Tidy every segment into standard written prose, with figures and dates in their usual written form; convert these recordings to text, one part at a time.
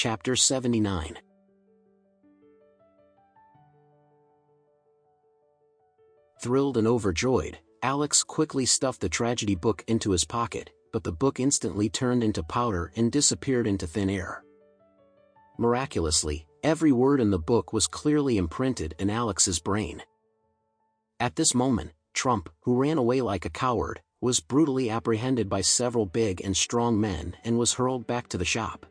Chapter 79. Thrilled and overjoyed, Alex quickly stuffed the tragedy book into his pocket, but the book instantly turned into powder and disappeared into thin air. Miraculously, every word in the book was clearly imprinted in Alex's brain. At this moment, Trump, who ran away like a coward, was brutally apprehended by several big and strong men and was hurled back to the shop.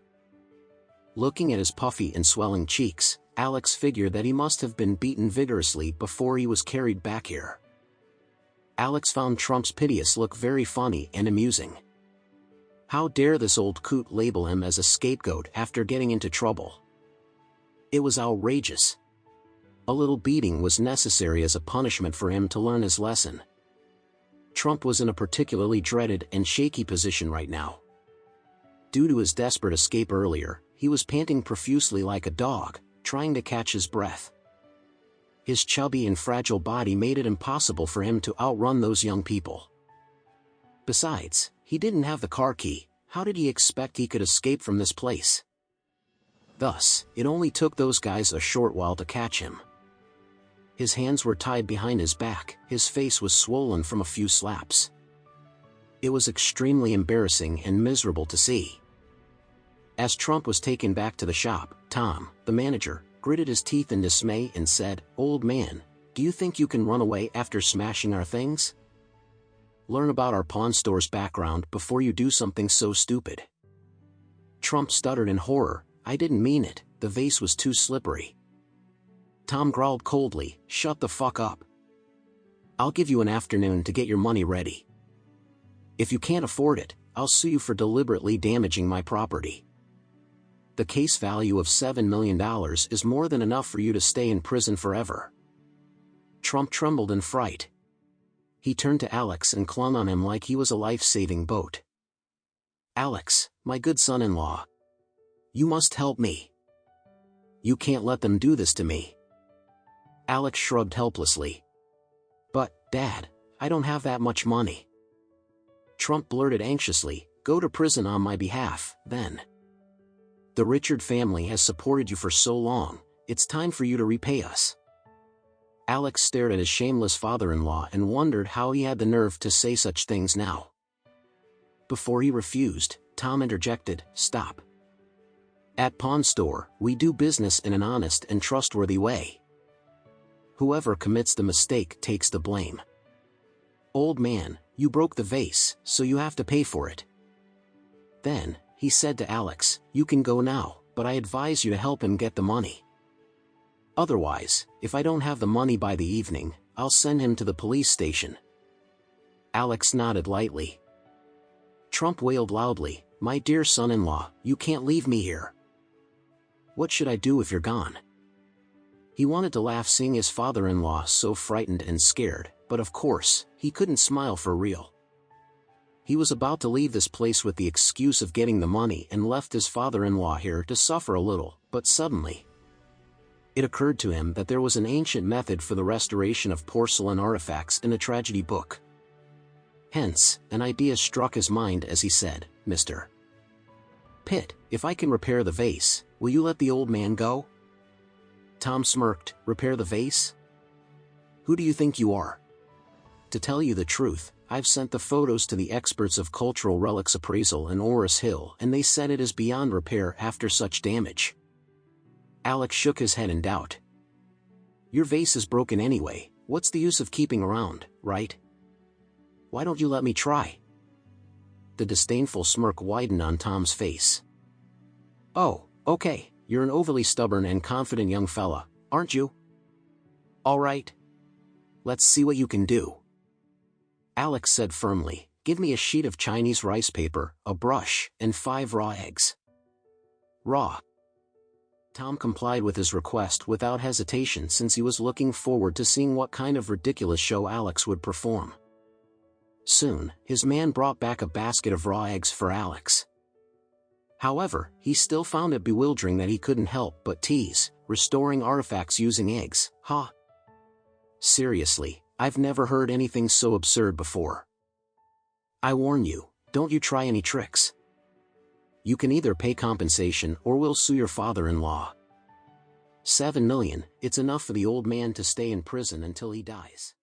Looking at his puffy and swelling cheeks, Alex figured that he must have been beaten vigorously before he was carried back here. Alex found Trump's piteous look very funny and amusing. How dare this old coot label him as a scapegoat after getting into trouble? It was outrageous. A little beating was necessary as a punishment for him to learn his lesson. Trump was in a particularly dreaded and shaky position right now. Due to his desperate escape earlier, he was panting profusely like a dog, trying to catch his breath. His chubby and fragile body made it impossible for him to outrun those young people. Besides, he didn't have the car key. How did he expect he could escape from this place? Thus, it only took those guys a short while to catch him. His hands were tied behind his back, his face was swollen from a few slaps. It was extremely embarrassing and miserable to see. As Trump was taken back to the shop, Tom, the manager, gritted his teeth in dismay and said, "Old man, do you think you can run away after smashing our things? Learn about our pawn store's background before you do something so stupid." Trump stuttered in horror, "I didn't mean it, the vase was too slippery." Tom growled coldly, "Shut the fuck up. I'll give you an afternoon to get your money ready. If you can't afford it, I'll sue you for deliberately damaging my property. The case value of $7 million is more than enough for you to stay in prison forever." Trump trembled in fright. He turned to Alex and clung on him like he was a life-saving boat. "Alex, my good son-in-law. You must help me. You can't let them do this to me." Alex shrugged helplessly. "But, Dad, I don't have that much money." Trump blurted anxiously, "Go to prison on my behalf, then. The Richard family has supported you for so long, it's time for you to repay us." Alex stared at his shameless father-in-law and wondered how he had the nerve to say such things now. Before he refused, Tom interjected, "Stop. At Pawn Store, we do business in an honest and trustworthy way. Whoever commits the mistake takes the blame. Old man, you broke the vase, so you have to pay for it." Then, he said to Alex, "You can go now, but I advise you to help him get the money. Otherwise, if I don't have the money by the evening, I'll send him to the police station." Alex nodded lightly. Trump wailed loudly, "My dear son-in-law, you can't leave me here. What should I do if you're gone?" He wanted to laugh seeing his father-in-law so frightened and scared, but of course, he couldn't smile for real. He was about to leave this place with the excuse of getting the money and left his father-in-law here to suffer a little, but suddenly, it occurred to him that there was an ancient method for the restoration of porcelain artifacts in a tragedy book. Hence, an idea struck his mind as he said, "Mr. Pitt, if I can repair the vase, will you let the old man go?" Tom smirked, "Repair the vase? Who do you think you are? To tell you the truth, I've sent the photos to the experts of cultural relics appraisal in Orris Hill and they said it is beyond repair after such damage." Alex shook his head in doubt. "Your vase is broken anyway, what's the use of keeping around, right? Why don't you let me try?" The disdainful smirk widened on Tom's face. "Oh, okay, you're an overly stubborn and confident young fella, aren't you? All right. Let's see what you can do." Alex said firmly, "Give me a sheet of Chinese rice paper, a brush, and 5 raw eggs." Raw. Tom complied with his request without hesitation since he was looking forward to seeing what kind of ridiculous show Alex would perform. Soon, his man brought back a basket of raw eggs for Alex. However, he still found it bewildering that he couldn't help but tease, restoring artifacts using eggs, huh? Seriously, I've never heard anything so absurd before. I warn you, don't you try any tricks. You can either pay compensation or we'll sue your father-in-law. $7 million, it's enough for the old man to stay in prison until he dies.